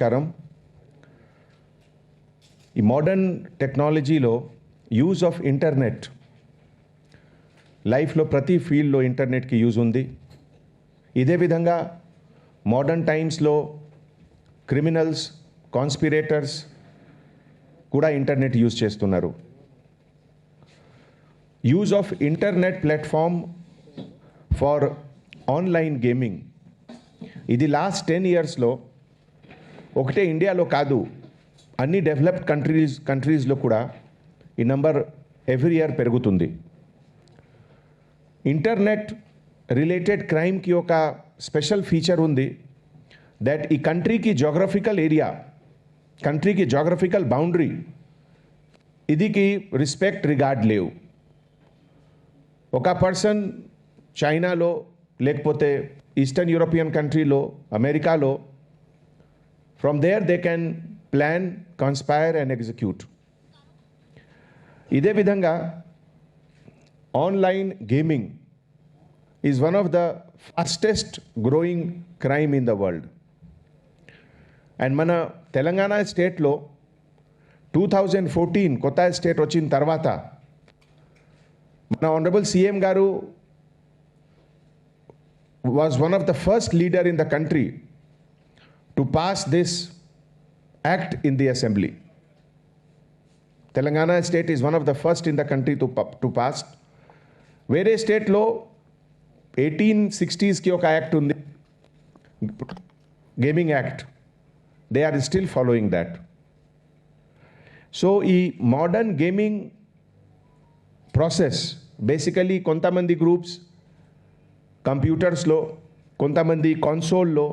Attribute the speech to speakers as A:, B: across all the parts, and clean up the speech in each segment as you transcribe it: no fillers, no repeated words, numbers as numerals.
A: నమస్కారం. ఈ మోడర్న్ టెక్నాలజీలో యూజ్ ఆఫ్ ఇంటర్నెట్ లైఫ్లో ప్రతి ఫీల్డ్లో ఇంటర్నెట్కి యూజ్ ఉంది. ఇదే విధంగా మోడర్న్ టైమ్స్లో క్రిమినల్స్, కాన్స్పిరేటర్స్ కూడా ఇంటర్నెట్ యూజ్ చేస్తున్నారు. Use of internet platform for online gaming ఇది లాస్ట్ 10 ఇయర్స్లో ఒకటే ఇండియాలో కాదు, అన్ని డెవలప్డ్ కంట్రీస్లో కూడా ఈ నంబర్ ఎవ్రీ ఇయర్ పెరుగుతుంది. ఇంటర్నెట్ రిలేటెడ్ క్రైమ్కి ఒక స్పెషల్ ఫీచర్ ఉంది దట్ ఈ కంట్రీకి జోగ్రఫికల్ ఏరియా, కంట్రీకి జోగ్రఫికల్ బౌండరీ ఇదికి రిస్పెక్ట్ రిగార్డ్ లేవు. ఒక పర్సన్ చైనాలో లేకపోతే ఈస్టర్న్ యూరోపియన్ కంట్రీలో, అమెరికాలో, from there they can plan, conspire and execute. ఇదే విధంగా online gaming is one of the fastest growing crime in the world. And మన తెలంగాణ స్టేట్లో 2014 కొత్త స్టేట్ వచ్చిన తర్వాత మన ఆనరబుల్ సీఎం గారు was one of the first leader in the country to pass this act in the assembly. Telangana state is one of the first in the country to pass. Where state law 1860s ki oka act undi, gaming act, they are still following that. So ee modern gaming process basically kontamandi groups కంప్యూటర్స్లో, కొంతమంది కాన్సోల్లో,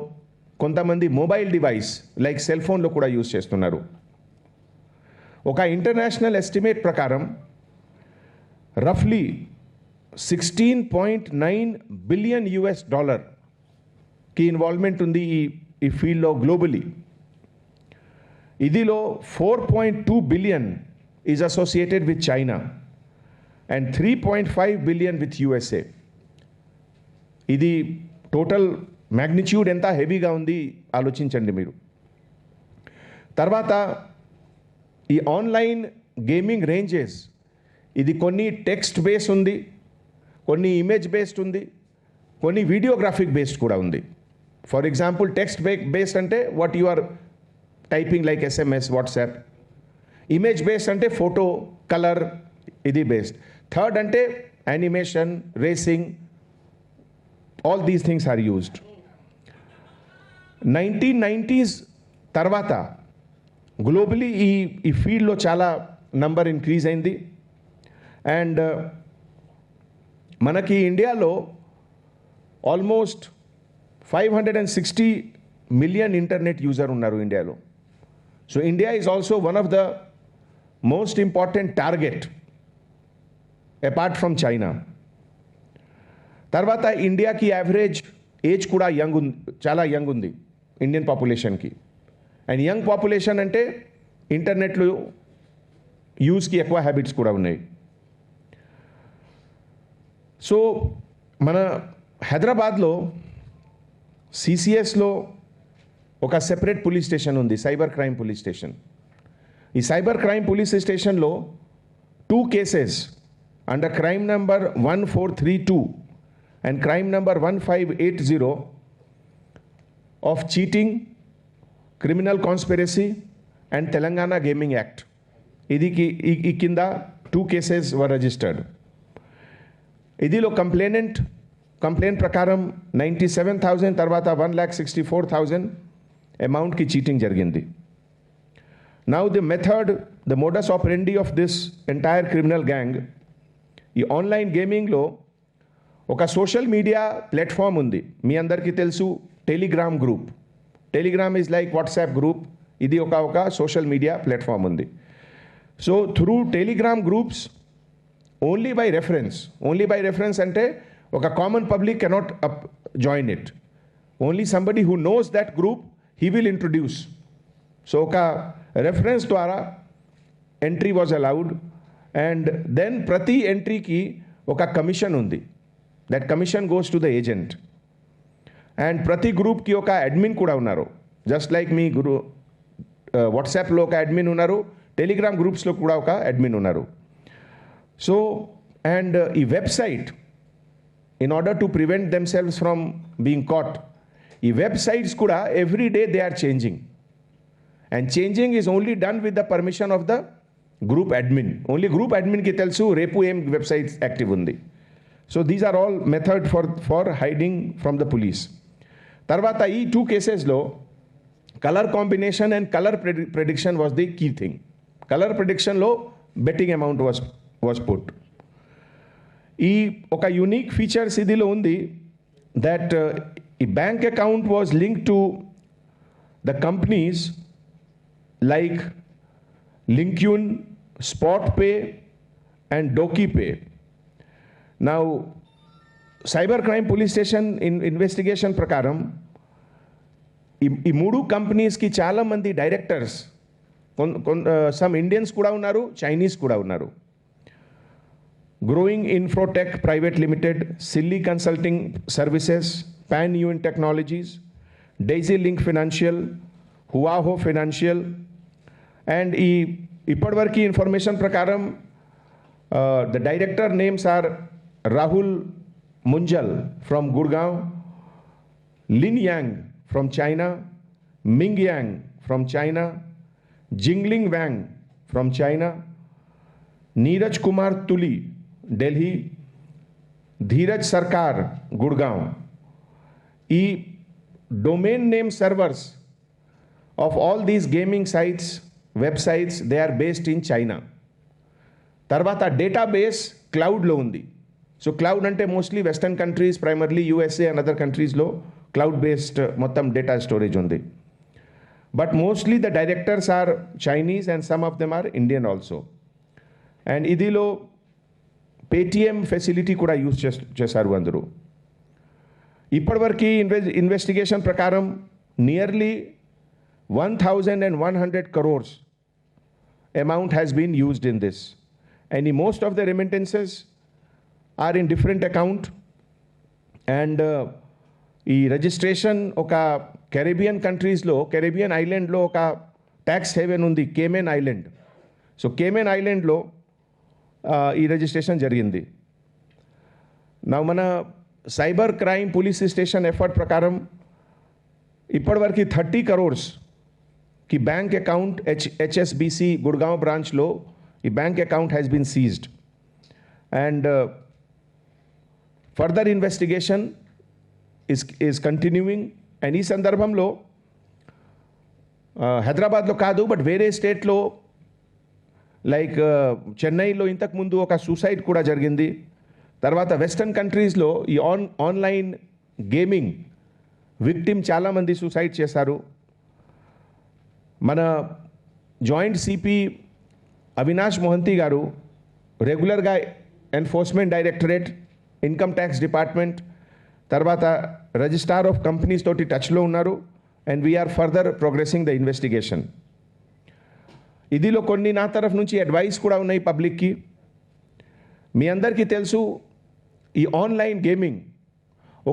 A: కొంతమంది mobile device like cell ఫోన్లో కూడా use చేస్తున్నారు. ఒక international estimate ప్రకారం రఫ్లీ $16.9 billion కి involvement ఉంది ఈ ఫీల్డ్లో గ్లోబలీ. ఇదిలో 4.2 billion is associated with China and 3.5 billion with USA. ఇది టోటల్ మ్యాగ్నిట్యూడ్ ఎంత హెవీగా ఉంది ఆలోచించండి మీరు. తర్వాత ఈ ఆన్లైన్ గేమింగ్ రేంజెస్ ఇది కొన్ని టెక్స్ట్ బేస్డ్ ఉంది, కొన్ని ఇమేజ్ బేస్డ్ ఉంది, కొన్ని వీడియోగ్రాఫిక్ బేస్డ్ కూడా ఉంది. ఫర్ ఎగ్జాంపుల్ టెక్స్ట్ బేస్డ్ అంటే what you are typing like SMS, WhatsApp. Image based అంటే ఫోటో, కలర్, ఇది బేస్డ్. థర్డ్ అంటే animation, racing, all these things are used. 1990s తర్వాత గ్లోబలీ ఈ ఫీల్డ్లో చాలా నంబర్ ఇంక్రీజ్ అయింది. అండ్ మనకి ఇండియాలో ఆల్మోస్ట్ 560 మిలియన్ ఇంటర్నెట్ యూజర్ ఉన్నారు ఇండియాలో. So India is also one of the most important target apart from China. తర్వాత ఇండియాకి యావరేజ్ ఏజ్ కూడా చాలా యంగ్ ఉంది ఇండియన్ పాపులేషన్కి. అండ్ యంగ్ పాపులేషన్ అంటే ఇంటర్నెట్లో యూజ్కి ఎక్కువ హ్యాబిట్స్ కూడా ఉన్నాయి. సో మన హైదరాబాద్లో CCSలో ఒక సెపరేట్ పోలీస్ స్టేషన్ ఉంది, సైబర్ క్రైమ్ పోలీస్ స్టేషన్. ఈ సైబర్ క్రైమ్ పోలీస్ స్టేషన్లో 2 cases under crime number 1432 and crime number 1580 of cheating, criminal conspiracy and Telangana Gaming Act. Idiki kinda 2 cases were registered. Idilo complaint prakaram 97,000 tarvata 1,64,000 amount ki cheating jarigindi. Now the modus operandi of this entire criminal gang, ఈ online గేమింగ్లో ఒక social media platform ఉంది. మీ అందరికీ తెలుసు Telegram group. Telegram is like WhatsApp group. ఇది ఒక social media platform ఉంది. So through Telegram groups only by reference అంటే ఒక common public cannot join it. Only somebody who knows that group he will introduce. So ఒక reference ద్వారా entry was allowed. And then ప్రతి ఎంట్రీకి ఒక commission ఉంది. That commission goes to the agent. And ప్రతి గ్రూప్కి ఒక అడ్మిన్ కూడా ఉన్నారు. జస్ట్ లైక్ మీ వాట్సాప్లో ఒక అడ్మిన్ ఉన్నారు, టెలిగ్రామ్ గ్రూప్స్లో కూడా ఒక అడ్మిన్ ఉన్నారు. సో అండ్ ఈ website in order to prevent themselves from being caught, ఈ వెబ్సైట్స్ కూడా every day they are changing, and changing is only done with the permission of the group admin. Only group అడ్మిన్కి తెలుసు రేపు ఏం websites active ఉంది. So these are all method for hiding from the police. తర్వాత ఈ 2 కేసెస్లో colour combination and colour prediction was the key thing. Colour ప్రెడిక్షన్లో betting amount was put. ఈ ఒక యూనిక్ ఫీచర్స్ ఇదిలో ఉంది దట్ ఈ bank account was link to the companies like Linkyun, spot pay and Doky pay. Now, cybercrime police station investigation ప్రకారం ఈ 3 కంపెనీస్కి చాలామంది directors, some Indians కూడా ఉన్నారు, చైనీస్ కూడా ఉన్నారు. Growing Infrotech private limited, silly consulting services, Pan Yun technologies, Daisy link financial, Huahao financial. And ఈ ఇప్పటివరకు ఇన్ఫర్మేషన్ ప్రకారం the director names are Rahul Munjal from Gurgaon, Lin Yang from China, Ming Yang from China, Jingling Wang from China, Neeraj Kumar Tuli, Delhi, Dheeraj Sarkar, Gurgaon. E domain name servers of all these gaming sites, websites, they are based in China. Tarvata database cloud lo undi. సో cloud అంటే mostly western countries, primarily USA and other కంట్రీస్లో cloud based మొత్తం data storage ఉంది. But mostly the directors are Chinese and some of them are Indian also. And ఇదిలో Paytm facility కూడా use చేశారు అందరూ. ఇప్పటివరకు ఇన్వెస్టిగేషన్ ప్రకారం nearly 1,100 crores amount has been used in this. And ఈ most of the remittances are in different account, and ఈ registration ఒక Caribbean కంట్రీస్లో, కెరీబియన్ ఐలాండ్లో ఒక ట్యాక్స్ హేవెన్ ఉంది, కేమెన్ ఐలాండ్. సో కేమెన్ ఐలాండ్లో ఈ రిజిస్ట్రేషన్ జరిగింది. నా మన cyber crime police station effort ప్రకారం ఇప్పటివరకు 30 crores కి బ్యాంక్ అకౌంట్ హెచ్ఎస్బిసి గుడ్గాంవ్ బ్రాంచ్లో ఈ bank account has been seized. And further investigation is continuing. And ఈ సందర్భంలో హైదరాబాద్లో కాదు, బట్ వేరే స్టేట్లో లైక్ చెన్నైలో ఇంతకుముందు ఒక సూసైడ్ కూడా జరిగింది. తర్వాత వెస్టర్న్ కంట్రీస్లో ఈ ఆన్లైన్ గేమింగ్ విక్టిమ్ చాలామంది సూసైడ్ చేశారు. మన జాయింట్ సిపి అవినాష్ మొహంతి గారు రెగ్యులర్గా enforcement directorate, income tax department, తర్వాత రిజిస్ట్రార్ ఆఫ్ కంపెనీస్ తోటి టచ్లో ఉన్నారు. And we're further progressing the investigation. ఇదిలో కొన్ని నా తరఫు నుంచి అడ్వైస్ కూడా ఉన్నాయి పబ్లిక్కి. మీ అందరికీ తెలుసు ఈ ఆన్లైన్ గేమింగ్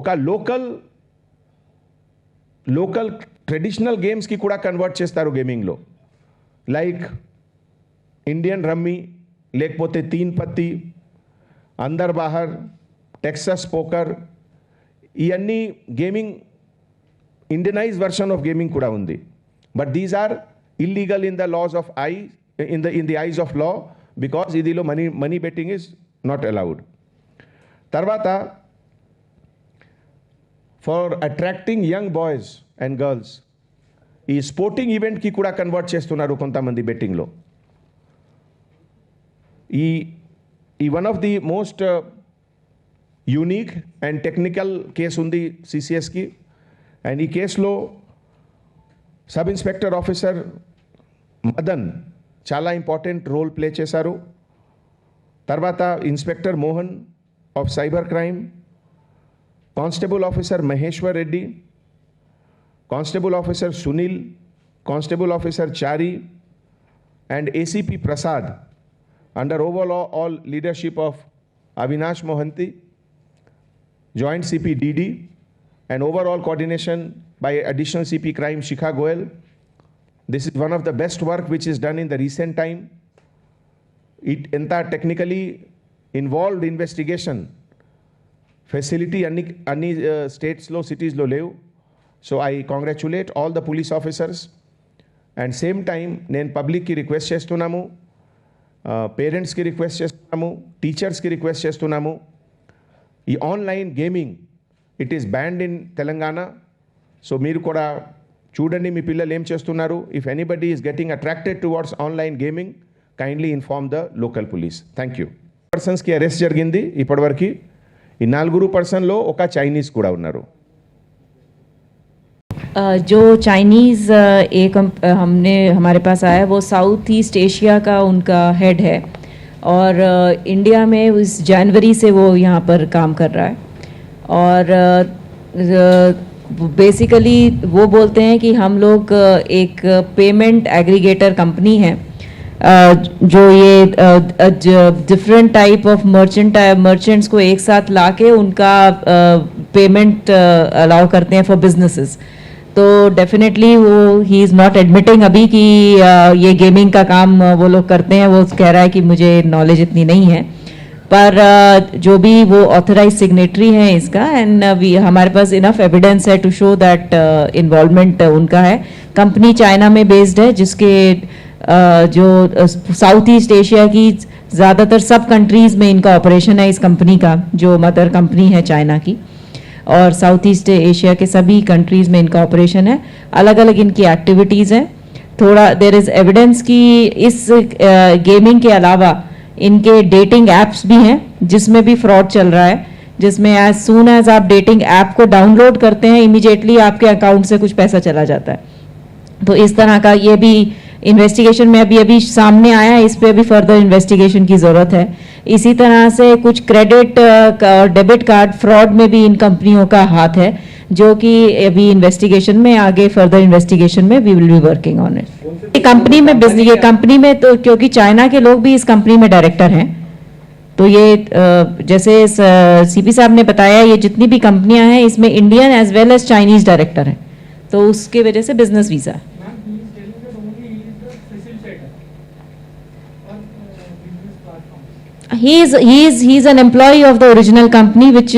A: ఒక లోకల్ ట్రెడిషనల్ గేమ్స్కి కూడా కన్వర్ట్ చేస్తారు గేమింగ్లో. లైక్ ఇండియన్ రమ్మీ, లేకపోతే తీన్ పత్తి, అందర్ బాహర్, టెక్సస్ పోకర్, ఇవన్నీ gaming Indianize version of gaming కూడా ఉంది. But these are illegal in the laws of in the eyes of law, because ఇదిలో money betting is not allowed. తర్వాత for attracting young boys and girls ఈ sporting ఈవెంట్కి కూడా convert చేస్తున్నారు కొంతమంది బెట్టింగ్లో. ఈ one of the most unique and technical case ఉంది సిసిఎస్కి. అండ్ ఈ కేసులో సబ్ ఇన్స్పెక్టర్ ఆఫీసర్ మదన్ చాలా ఇంపార్టెంట్ రోల్ ప్లే చేశారు. తర్వాత inspector Mohan of cyber crime, constable officer Maheshwar Reddy, constable officer Sunil, constable officer Chari, and ACP Prasad under overall leadership of Avinash Mohanty, Joint CP DD, and overall coordination by Additional CP Crime Shikha Goel, This is one of the best work which is done in the recent time. It enta technically involved investigation facility any states lo cities lo levu. So I congratulate all the police officers. And same time నేను పబ్లిక్కి request చేస్తున్నాము, పేరెంట్స్కి request చేస్తున్నాము, టీచర్స్కి request చేస్తున్నాము. ఈ online gaming it is banned in Telangana. So మీరు కూడా చూడండి మీ పిల్లలు ఏం చేస్తున్నారు. If anybody is getting attracted towards online gaming, kindly inform the local police. Thank you. పర్సన్స్కి అరెస్ట్ జరిగింది ఇప్పటివరకు. ఈ 4 పర్సన్లో ఒక చైనీస్ కూడా ఉన్నారు.
B: जो चाइनीज़ हमने हमारे पास आया वो साउथ ईस्ट एशिया का उनका हेड है और इंडिया में उस जनवरी से वो यहाँ पर काम कर रहा है. और बेसिकली वो बोलते हैं कि हम लोग एक पेमेंट एग्रीगेटर कंपनी है जो ये डिफरेंट टाइप ऑफ मर्चेंट्स को एक साथ लाके उनका पेमेंट अलाउ करते हैं फॉर बिजनेसेस. तो डेफिनेटली वो ही इज़ नॉट एडमिटिंग अभी कि ये गेमिंग का काम वो लोग करते हैं. वो कह रहा है कि मुझे नॉलेज इतनी नहीं है, पर जो भी वो ऑथराइज सिग्नेटरी है इसका एंड हमारे पास इनफ एविडेंस है टू शो दैट इन्वॉल्वमेंट उनका है. कंपनी चाइना में बेस्ड है जिसके जो साउथ ईस्ट एशिया की ज़्यादातर सब कंट्रीज़ में इनका ऑपरेशन है. इस कंपनी का जो मदर कंपनी है चाइना की और साउथ ईस्ट एशिया के सभी कंट्रीज़ में इनका ऑपरेशन है. अलग अलग इनकी एक्टिविटीज़ हैं. थोड़ा देयर इज़ एविडेंस कि इस गेमिंग के अलावा इनके डेटिंग ऐप्स भी हैं जिसमें भी फ्रॉड चल रहा है, जिसमें एज सून एज आप डेटिंग ऐप को डाउनलोड करते हैं इमीडिएटली आपके अकाउंट से कुछ पैसा चला जाता है. तो इस तरह का ये भी इन्वेस्टिगेशन में अभी सामने आया है. इस पे अभी फर्दर इन्वेस्टिगेशन की ज़रूरत है. इसी तरह से कुछ क्रेडिट और डेबिट कार्ड फ्रॉड में भी इन कंपनियों का हाथ है जो कि अभी इन्वेस्टिगेशन में आगे फर्दर इन्वेस्टिगेशन में we will be working on it. Company में बिजनेस ये कंपनी में तो क्योंकि चाइना के लोग भी इस कंपनी में डायरेक्टर हैं तो ये जैसे सीपी साहब ने बताया ये जितनी भी कंपनियां हैं इसमें Indian as well as Chinese director हैं तो उसकी वजह से बिजनेस वीजा है. He is an employee of the original company which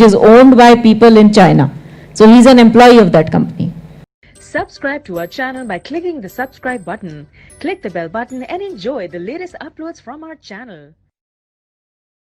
B: is owned by people in China. So he is an employee of that company.
C: Subscribe to our channel by clicking the subscribe button. Click the bell button and enjoy the latest uploads from our channel.